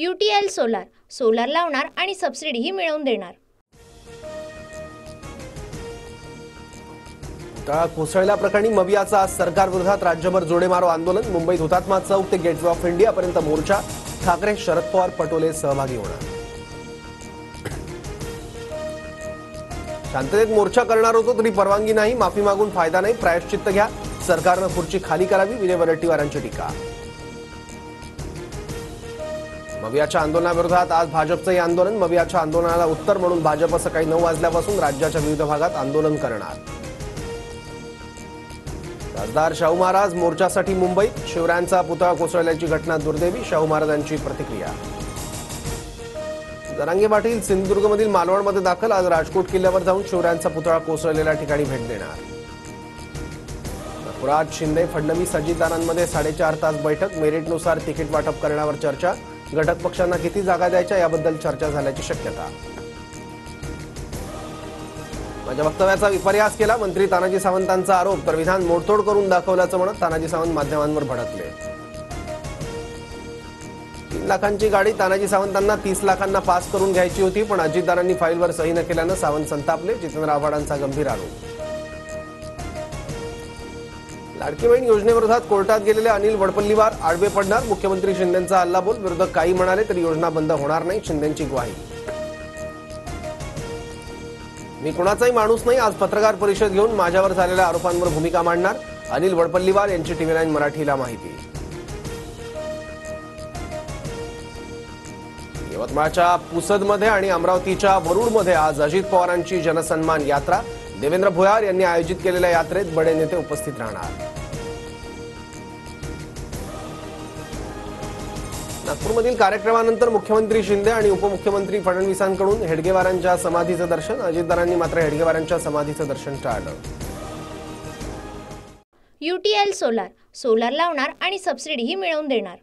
UTL solar, solar लावणार आणि सबसिडीही मिळवून देणार। पुतळा कोसळल्याप्रकरणी मवियाचा आज सरकार विरोधात राज्यभर जोडेमारो आंदोलन। मुंबईत हुतात्मा चौक ते गेटवे ऑफ इंडिया पर्यंत मोर्चा। ठाकरे, शरद पवार, पटोले सहभागी होणार। शांततेत मोर्चा करणार होतो तरी परवानगी नाही, माफी मागून फायदा नाही, प्रायश्चित्त घ्या, सरकारनं खुर्ची खाली करावी, विजय वडेट्टीवारांची टीका। मवियाच्या आंदोलनाविरोधात आज भाजपचंही आंदोलन। मवियाच्या आंदोलनाला उत्तर म्हणून भाजप सकाळी 9 वाजल्यापासून राज्याच्या विविध भागात आंदोलन करणार। खासदार शाहू महाराज मोर्चासाठी मुंबईत। शिवरायांचा पुतळा कोसळल्याची घटना दुर्दैवी, शाहू महाराजांची प्रतिक्रिया। जरांगे पाटील सिंधुदुर्गमधील मालवणमध्ये दाखल। आज राजकोट किल्ल्यावर जाऊन शिवरायांचा पुतळा कोसळलेल्या ठिकाणी भेट देणार। नागपुरात शिंदे फडणवीस अजितदारांमध्ये 4.5 तास बैठक। मेरिटनुसार तिकीट वाटप करण्यावर चर्चा। घटक पक्षांना किती जागा द्यायच्या याबद्दल चर्चा झाल्याची शक्यता। माझ्या वक्तव्याचा विपर्यास केला, मंत्री तानाजी सावंतांचा आरोप। तर विधान मोडतोड करून दाखवल्याचं म्हणत तानाजी सावंत माध्यमांवर भडकले। 3 लाखांची गाडी तानाजी सावंतांना 30 लाखांना पास करून घ्यायची होती, पण अजितदारांनी फाईलवर सही न केल्यानं सावंत संतापले। जितेंद्र आव्हाडांचा गंभीर आरोप। लाडकी बहीण योजनेविरोधात कोर्टात गेलेले अनिल वडपल्लीवार आडवे पडणार। मुख्यमंत्री शिंदेंचा हल्लाबोल। विरोधक काही म्हणाले तरी योजना बंद होणार नाही, शिंदेंची ग्वाही। मी कुणाचाही माणूस नाही, आज पत्रकार परिषद घेऊन माझ्यावर झालेल्या आरोपांवर भूमिका मांडणार, अनिल वडपल्लीवार यांची TV9 मराठीला माहिती। यवतमाळच्या पुसदमध्ये आणि अमरावतीच्या वरुडमध्ये आज अजित पवारांची जनसन्मान यात्रा। देवेंद्र भोयार यांनी आयोजित केलेल्या यात्रेत बडे नेते उपस्थित राहणार। नागपूरमधील कार्यक्रमानंतर मुख्यमंत्री शिंदे आणि उपमुख्यमंत्री फडणवीसांकडून हेडगेवारांच्या समाधीचं दर्शन। अजितदारांनी मात्र हेडगेवारांच्या समाधीचं दर्शन टाळलं। UTL सोलार, सोलार लावणार आणि सबसिडीही मिळवून देणार।